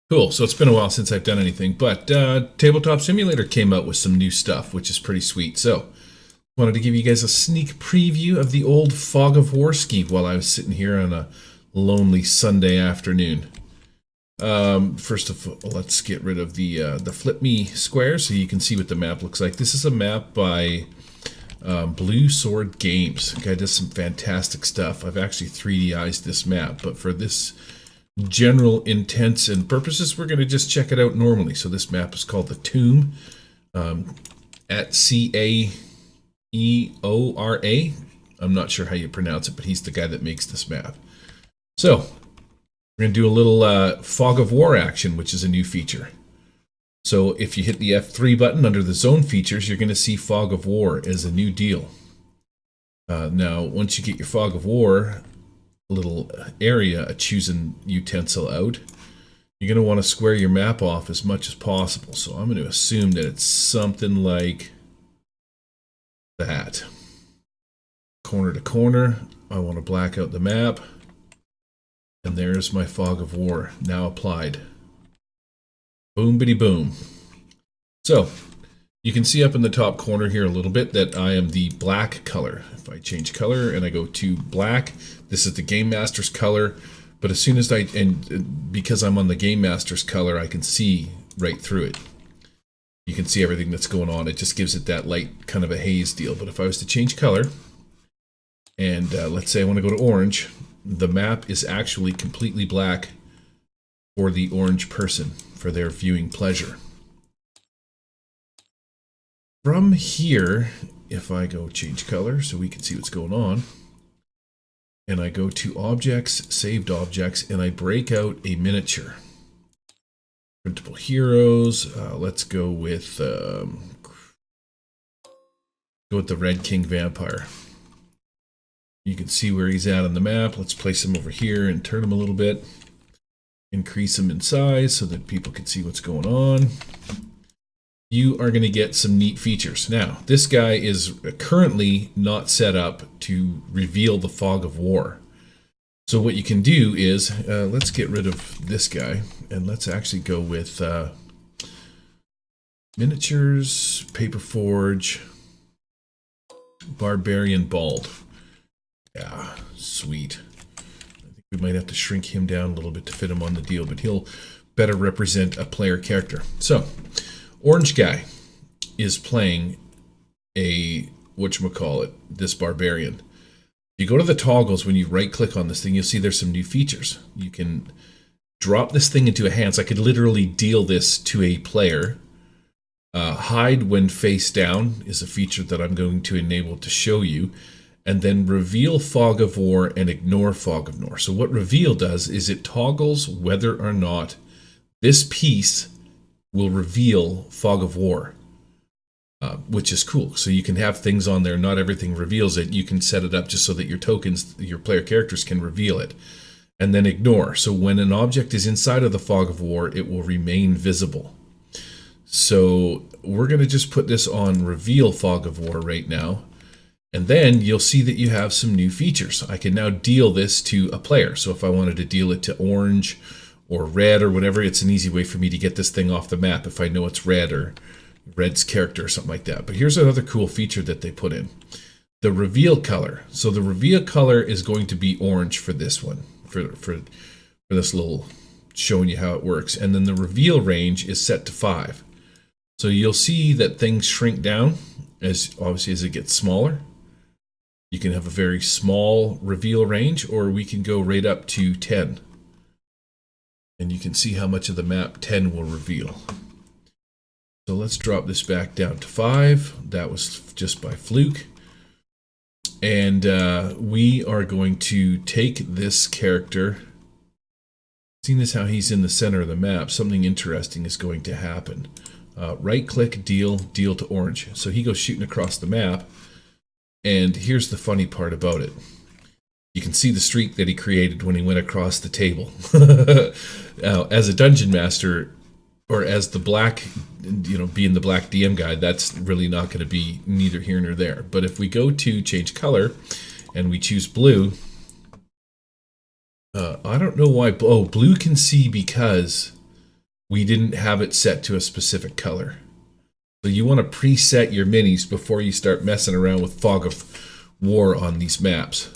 Cool, so it's been a while since I've done anything, but Tabletop Simulator came out with some new stuff, which is pretty sweet. So, wanted to give you guys a sneak preview of the old Fog of War ski while I was sitting here on a lonely Sunday afternoon. First of all, let's get rid of the flip me square so you can see what the map looks like. This is a map by Blue Sword Games. The guy does some fantastic stuff. I've actually 3D-ized this map, but for this general intents and purposes, we're going to just check it out normally. So this map is called the Tomb, at Caeora. I'm not sure how you pronounce it, but he's the guy that makes this map. So we're going to do a little Fog of War action, which is a new feature. So if you hit the F3 button under the zone features, you're going to see Fog of War as a new deal. Now, once you get your Fog of War little area, a chosen utensil out, you're going to want to square your map off as much as possible. So I'm going to assume that it's something like that. Corner to corner, I want to black out the map. And there's my Fog of War, now applied. Boom, bitty boom. So, you can see up in the top corner here a little bit that I am the black color. If I change color and I go to black, this is the Game Master's color. But as soon as because I'm on the Game Master's color, I can see right through it. You can see everything that's going on. It just gives it that light kind of a haze deal. But if I was to change color, and let's say I want to go to orange, the map is actually completely black for the orange person, for their viewing pleasure. From here, if I go change color so we can see what's going on, and I go to objects, saved objects, and I break out a miniature. Printable heroes, let's go with the Red King Vampire. You can see where he's at on the map. Let's place him over here and turn him a little bit. Increase him in size so that people can see what's going on. You are going to get some neat features. Now, this guy is currently not set up to reveal the Fog of War. So what you can do is, let's get rid of this guy, and let's actually go with miniatures, paper forge, Barbarian Bald. Yeah, sweet. I think we might have to shrink him down a little bit to fit him on the deal, but he'll better represent a player character. So, orange guy is playing a, this Barbarian. You go to the toggles, when you right click on this thing, you'll see there's some new features. You can drop this thing into a hand. So I could literally deal this to a player. Hide when face down is a feature that I'm going to enable to show you. And then reveal Fog of War and ignore Fog of War. So what reveal does is it toggles whether or not this piece will reveal Fog of War, which is cool. So you can have things on there, not everything reveals it. You can set it up just so that your tokens, your player characters can reveal it. And then ignore. So when an object is inside of the Fog of War, it will remain visible. So we're going to just put this on reveal Fog of War right now. And then you'll see that you have some new features. I can now deal this to a player. So if I wanted to deal it to orange or red or whatever, it's an easy way for me to get this thing off the map if I know it's red or red's character or something like that. But here's another cool feature that they put in. The reveal color. So the reveal color is going to be orange for this one, for this little showing you how it works. And then the reveal range is set to 5. So you'll see that things shrink down as obviously as it gets smaller. You can have a very small reveal range, or we can go right up to 10. And you can see how much of the map 10 will reveal. So let's drop this back down to 5. That was just by fluke. And we are going to take this character. Seeing as how he's in the center of the map, something interesting is going to happen. Right click, deal to orange. So he goes shooting across the map. And here's the funny part about it. You can see the streak that he created when he went across the table. Now, as a dungeon master, or as the black, being the black DM guy, that's really not going to be neither here nor there. But if we go to change color and we choose blue, I don't know why. Oh, blue can see because we didn't have it set to a specific color. So you want to preset your minis before you start messing around with Fog of War on these maps.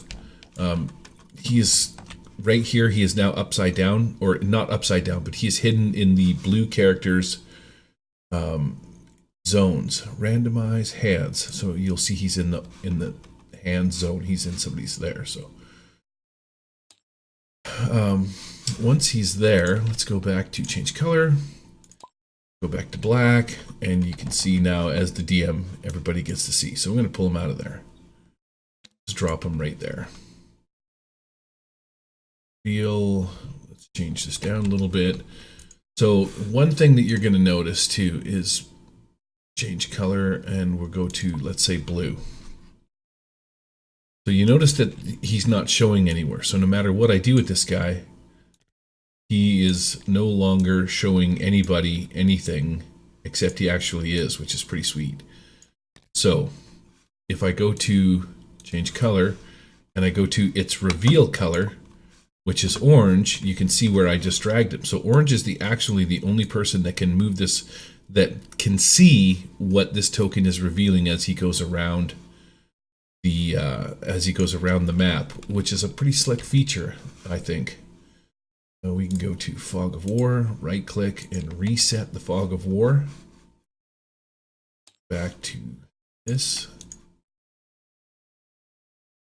He is right here. He is now upside down, or not upside down, but he is hidden in the blue characters zones. Randomize hands. So you'll see he's in the hand zone. He's in somebody's there. So once he's there, let's go back to change color. Go back to black, and you can see now as the DM, everybody gets to see. So I'm going to pull him out of there. Just drop him right there. Let's change this down a little bit. So one thing that you're going to notice too is change color, and we'll go to, let's say, blue. So you notice that he's not showing anywhere. So no matter what I do with this guy, he is no longer showing anybody anything, except he actually is, which is pretty sweet. So if I go to change color and I go to its reveal color, which is orange, you can see where I just dragged him. So orange is actually the only person that can move this, that can see what this token is revealing as he goes around the map, which is a pretty slick feature, I think. We can go to Fog of War, right click and reset the Fog of War. Back to this.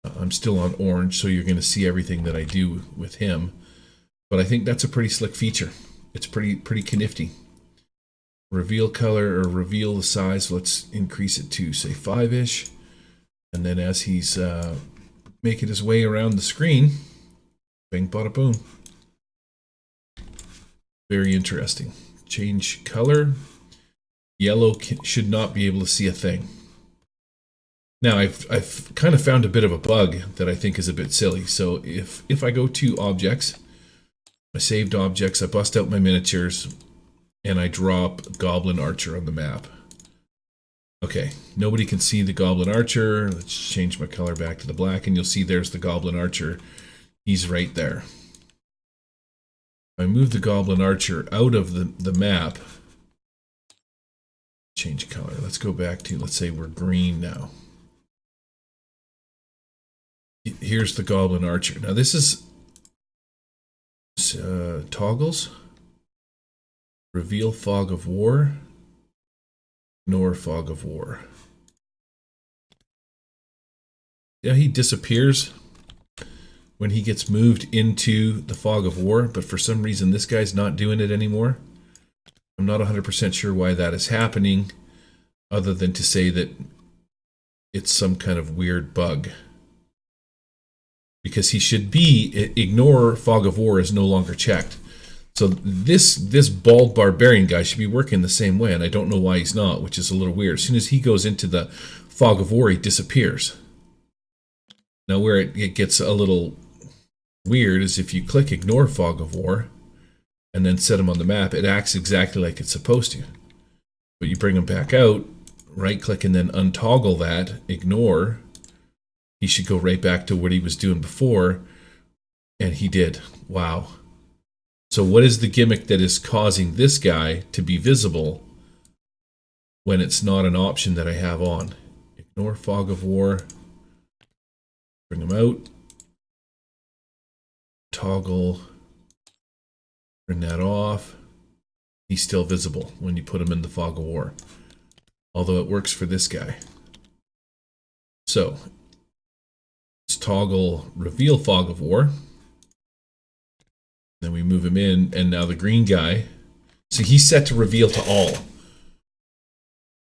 I'm still on orange, so you're going to see everything that I do with him. But I think that's a pretty slick feature. It's pretty nifty. Reveal color, or reveal the size. Let's increase it to, say, 5-ish. And then as he's making his way around the screen, bing, bada, boom. Very interesting. Change color. Yellow should not be able to see a thing. Now, I've kind of found a bit of a bug that I think is a bit silly. So if I go to objects, my saved objects, I bust out my miniatures, and I drop Goblin Archer on the map. Okay, nobody can see the Goblin Archer. Let's change my color back to the black, and you'll see there's the Goblin Archer. He's right there. I move the Goblin Archer out of the map. Change color. Let's go back to, let's say we're green now. Here's the Goblin Archer. Now this is toggles. Reveal Fog of War. Ignore Fog of War. Yeah, he disappears when he gets moved into the Fog of War, but for some reason this guy's not doing it anymore. I'm not 100% sure why that is happening, other than to say that it's some kind of weird bug. Because he should be, ignore Fog of War is no longer checked. So this bald Barbarian guy should be working the same way, and I don't know why he's not, which is a little weird. As soon as he goes into the Fog of War, he disappears. Now where it gets a little weird is if you click Ignore Fog of War and then set him on the map, it acts exactly like it's supposed to. But you bring him back out, right click and then untoggle that, ignore. He should go right back to what he was doing before, and he did. Wow. So what is the gimmick that is causing this guy to be visible when it's not an option that I have on? Ignore Fog of War. Bring him out. Toggle. Turn that off. He's still visible when you put him in the Fog of War. Although it works for this guy. So, let's toggle Reveal Fog of War. Then we move him in, and now the green guy. So he's set to reveal to all.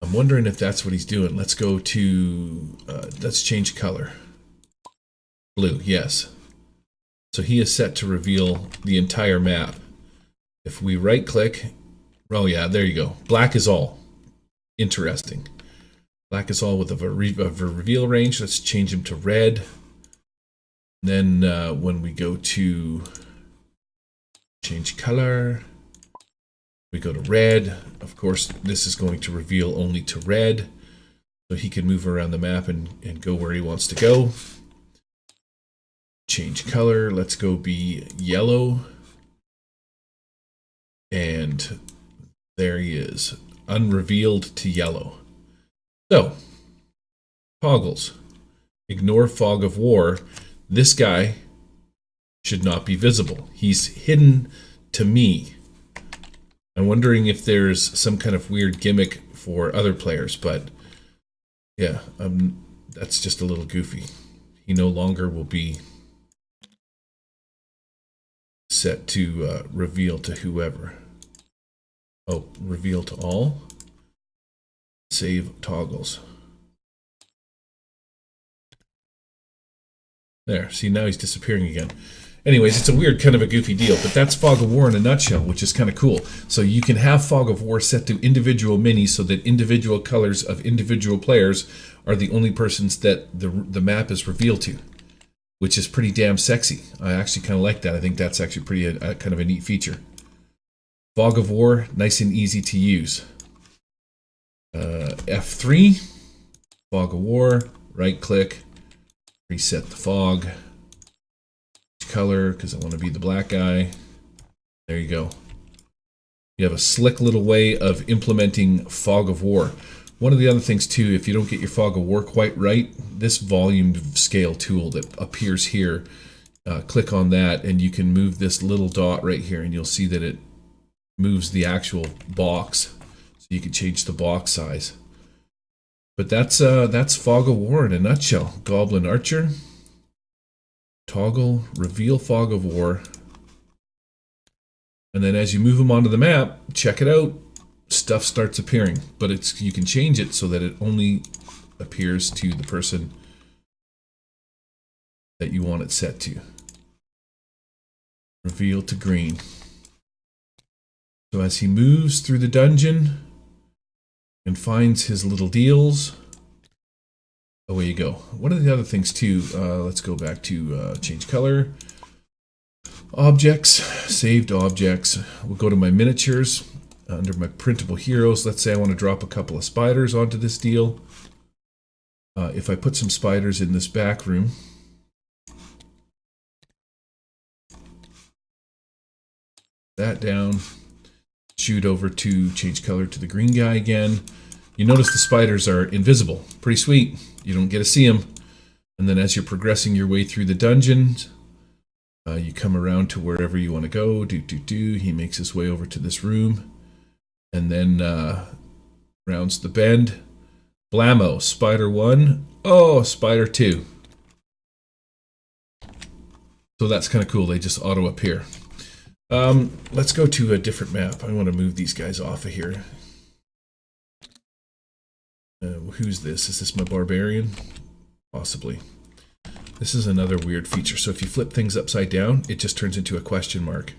I'm wondering if that's what he's doing. Let's go to, let's change color. Blue, yes. So he is set to reveal the entire map. If we right click, oh yeah, there you go. Black is all. Interesting. Black is all with a reveal range. Let's change him to red. Then when we go to change color, We go to red. Of course, this is going to reveal only to red, so he can move around the map and go where he wants to go. Change color. Let's go be yellow. And there he is, unrevealed to yellow. So, toggles. Ignore fog of war. This guy should not be visible. He's hidden to me. I'm wondering if there's some kind of weird gimmick for other players, but yeah, that's just a little goofy. He no longer will be set to reveal to whoever. Oh, reveal to all. Save toggles. There, see, now he's disappearing again. Anyways, it's a weird kind of a goofy deal, but that's Fog of War in a nutshell, which is kind of cool. So you can have Fog of War set to individual minis so that individual colors of individual players are the only persons that the map is revealed to, which is pretty damn sexy. I actually kind of like that. I think that's actually pretty kind of a neat feature. Fog of War, nice and easy to use. F3, Fog of War, right click, reset the fog. Color, because I want to be the black guy. There you go. You have a slick little way of implementing Fog of War. One of the other things too, if you don't get your Fog of War quite right, this volume scale tool that appears here, click on that and you can move this little dot right here and you'll see that it moves the actual box. So you can change the box size. But that's Fog of War in a nutshell. Goblin Archer. Toggle, reveal Fog of War. And then as you move them onto the map, check it out, stuff starts appearing. But you can change it so that it only appears to the person that you want it set to. Reveal to green. So as he moves through the dungeon and finds his little deals, away you go. One of the other things too, let's go back to change color. Objects, saved objects. We'll go to my miniatures. Under my printable heroes, let's say I want to drop a couple of spiders onto this deal. If I put some spiders in this back room, that down, shoot over to change color to the green guy again. You notice the spiders are invisible. Pretty sweet. You don't get to see them. And then as you're progressing your way through the dungeons, you come around to wherever you want to go. He makes his way over to this room. And then rounds the bend. Blammo. Spider 1. Oh, Spider 2. So that's kind of cool. They just auto appear. Let's go to a different map. I want to move these guys off of here. Who's this? Is this my Barbarian? Possibly. This is another weird feature. So if you flip things upside down, it just turns into a question mark.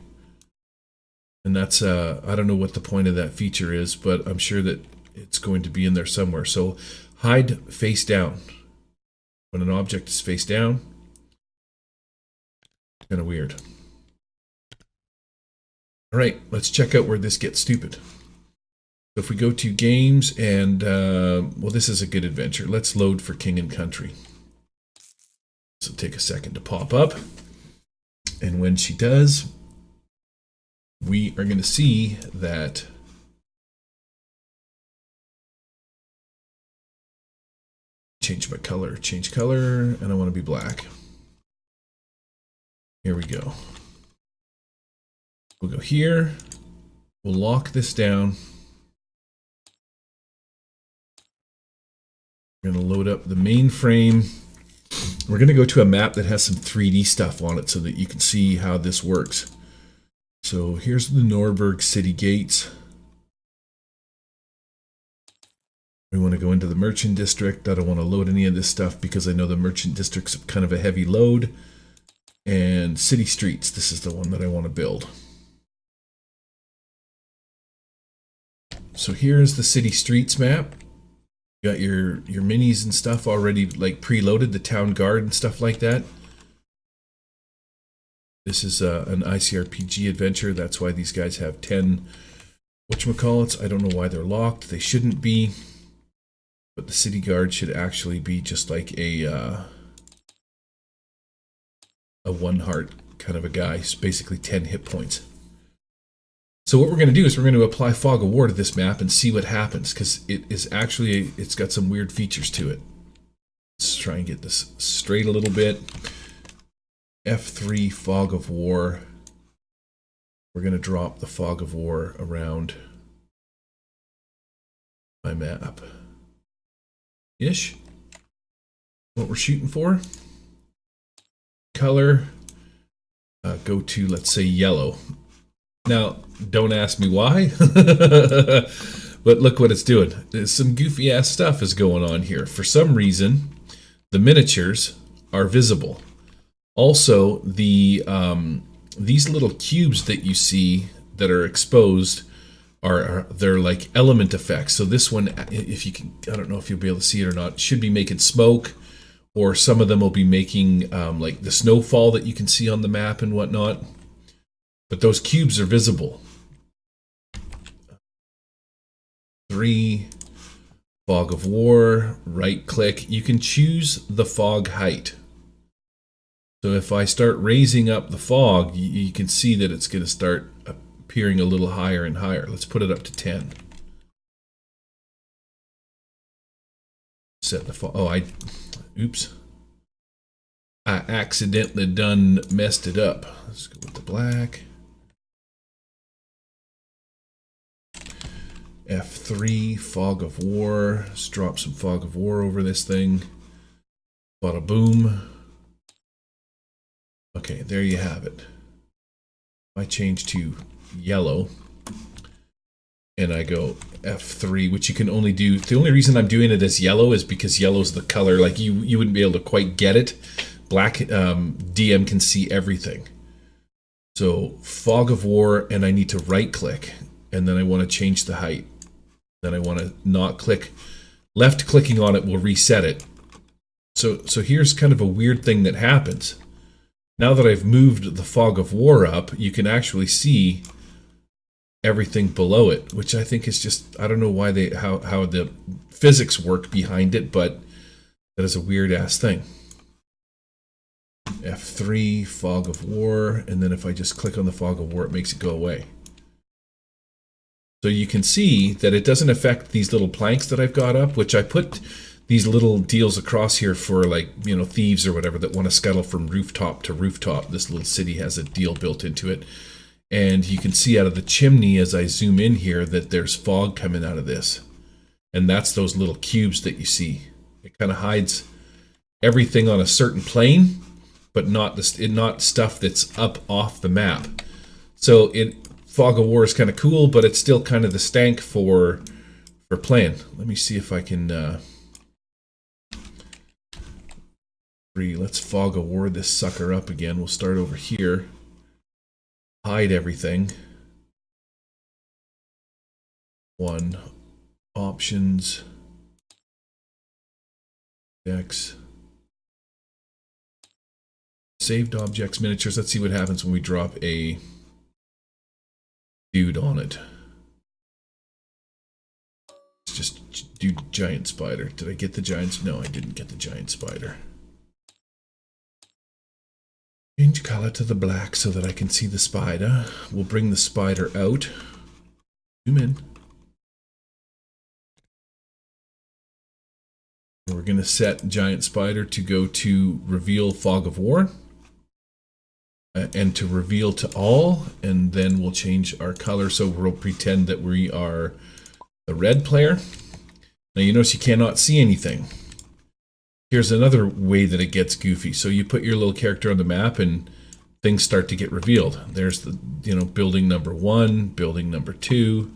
And that's, I don't know what the point of that feature is, but I'm sure that it's going to be in there somewhere. So hide face down. When an object is face down, kind of weird. All right, let's check out where this gets stupid. So if we go to games and, well, this is a good adventure. Let's load for King and Country. So take a second to pop up. And when she does, we are going to see that change color, and I want to be black. Here we go. We'll go here. We'll lock this down. We're going to load up the mainframe. We're going to go to a map that has some 3D stuff on it so that you can see how this works. So here's the Norberg city gates. We want to go into the merchant district. I don't want to load any of this stuff because I know the merchant district's kind of a heavy load. And city streets, this is the one that I want to build. So here's the city streets map. You got your minis and stuff already like preloaded, the town guard and stuff like that. This is an ICRPG adventure. That's why these guys have 10 whatchamacallits. I don't know why they're locked. They shouldn't be. But the city guard should actually be just like a one heart kind of a guy. It's basically 10 hit points. So what we're going to do is we're going to apply Fog of War to this map and see what happens, because it is actually, it's got some weird features to it. Let's try and get this straight a little bit. F3 Fog of War. We're going to drop the Fog of War around my map. Ish. What we're shooting for. Color. Go to, let's say, yellow. Now, don't ask me why, but look what it's doing. There's some goofy ass stuff is going on here. For some reason, the miniatures are visible. Also, the these little cubes that you see that are exposed they're like element effects. So this one, if you can, I don't know if you'll be able to see it or not, should be making smoke, or some of them will be making like the snowfall that you can see on the map and whatnot. But those cubes are visible. 3, Fog of War, right click. You can choose the fog height. So if I start raising up the fog, you can see that it's going to start appearing a little higher and higher. Let's put it up to 10. Set the fog. Oh, oops. I accidentally messed it up. Let's go with the black. F3, Fog of War. Let's drop some Fog of War over this thing. Bada boom. Okay, there you have it. I change to yellow. And I go F3, which you can only do. The only reason I'm doing it as yellow is because yellow's the color. Like you wouldn't be able to quite get it. Black DM can see everything. So Fog of War, and I need to right click. And then I want to change the height. Then I want to not click. Left clicking on it will reset it. So here's kind of a weird thing that happens. Now that I've moved the Fog of War up, you can actually see everything below it, which I think is just, I don't know why how the physics work behind it, but that is a weird ass thing. F3, Fog of War, and then if I just click on the Fog of War, it makes it go away. So you can see that it doesn't affect these little planks that I've got up, which I put these little deals across here for, like, you know, thieves or whatever that want to scuttle from rooftop to rooftop. This little city has a deal built into it. And you can see out of the chimney as I zoom in here that there's fog coming out of this. And that's those little cubes that you see. It kind of hides everything on a certain plane, but not stuff that's up off the map. So Fog of War is kind of cool, but it's still kind of the stank for playing. Let me see if I can... Let's Fog of War this sucker up again. We'll start over here. Hide everything. 1. Options. X. Saved objects, miniatures. Let's see what happens when we drop a dude on it. Let's just do giant spider. Did I get the giant? No, I didn't get the giant spider. Change color to the black so that I can see the spider. We'll bring the spider out. Zoom in. We're going to set giant spider to go to reveal Fog of War. And to reveal to all. And then we'll change our color so we'll pretend that we are the red player. Now you notice you cannot see anything. Here's another way that it gets goofy. So you put your little character on the map and things start to get revealed. There's the, you know, building number 1, building number 2.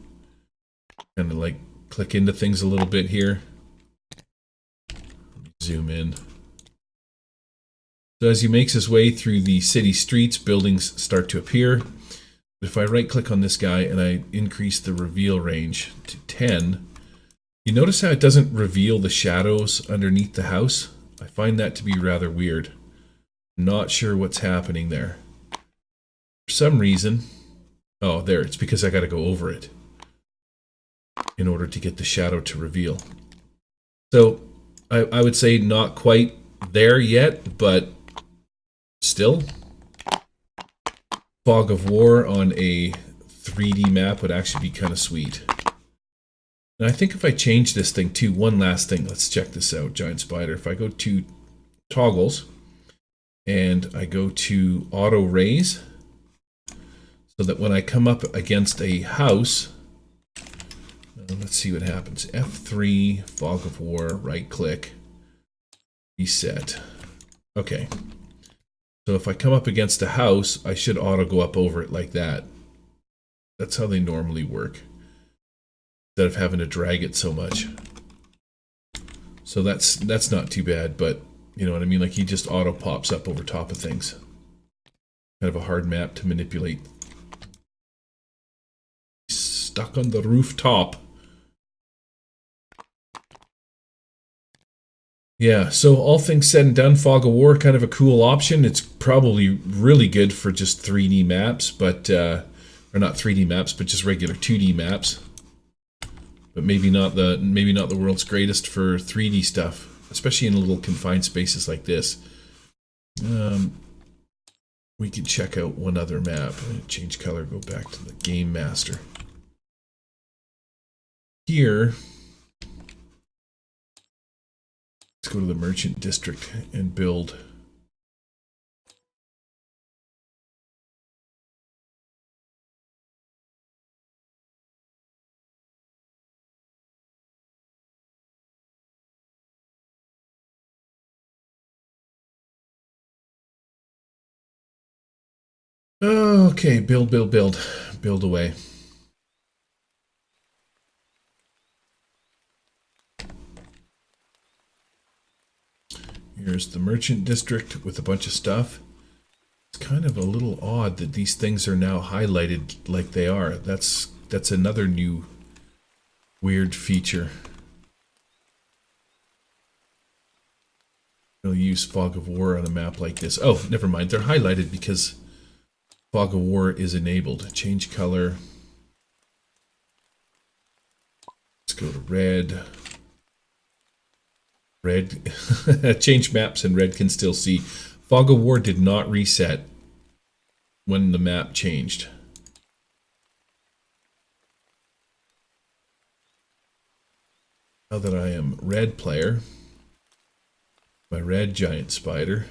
Kind of like click into things a little bit here. Zoom in. So as he makes his way through the city streets, buildings start to appear. If I right click on this guy and I increase the reveal range to 10, you notice how it doesn't reveal the shadows underneath the house? I find that to be rather weird. Not sure what's happening there. For some reason... Oh, there. It's because I got to go over it. in order to get the shadow to reveal. So I would say not quite there yet, but still, Fog of War on a 3D map would actually be kind of sweet. And I think if I change this thing to one last thing, let's check this out, Giant Spider. If I go to toggles and I go to auto raise, so that when I come up against a house, let's see what happens. F3, Fog of War, right click, reset. Okay. So if I come up against a house, I should auto go up over it like that. That's how they normally work, instead of having to drag it so much. So that's not too bad, but you know what I mean? Like he just auto pops up over top of things. Kind of a hard map to manipulate. Stuck on the rooftop. Yeah, so all things said and done, Fog of War, kind of a cool option. It's probably really good for just 3D maps, but or not 3D maps, but just regular 2D maps. But maybe not the world's greatest for 3D stuff, especially in little confined spaces like this. We could check out one other map. Change color, go back to the Game Master. Here, let's go to the Merchant District and build. Okay, build away. Here's the Merchant District with a bunch of stuff. It's kind of a little odd that these things are now highlighted like they are. That's another new weird feature. I'll use Fog of War on a map like this. Oh, never mind. They're highlighted because Fog of War is enabled. Change color. Let's go to red. Red. Change maps and red can still see. Fog of War did not reset when the map changed. Now that I am red player, my red giant spider.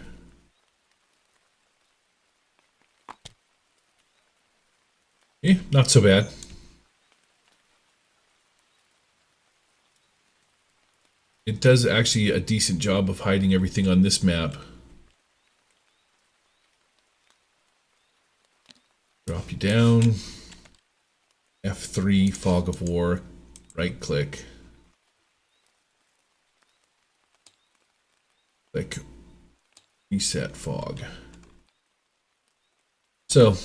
Eh, not so bad. It does actually a decent job of hiding everything on this map. Drop you down. F3, Fog of War, right click. Click reset fog. So,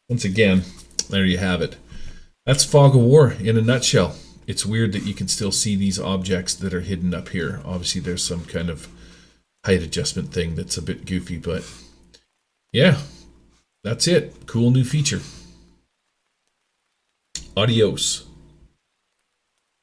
once again, there you have it. That's Fog of War in a nutshell. It's weird that you can still see these objects that are hidden up here. Obviously, there's some kind of height adjustment thing that's a bit goofy, but yeah, that's it. Cool new feature. Adios.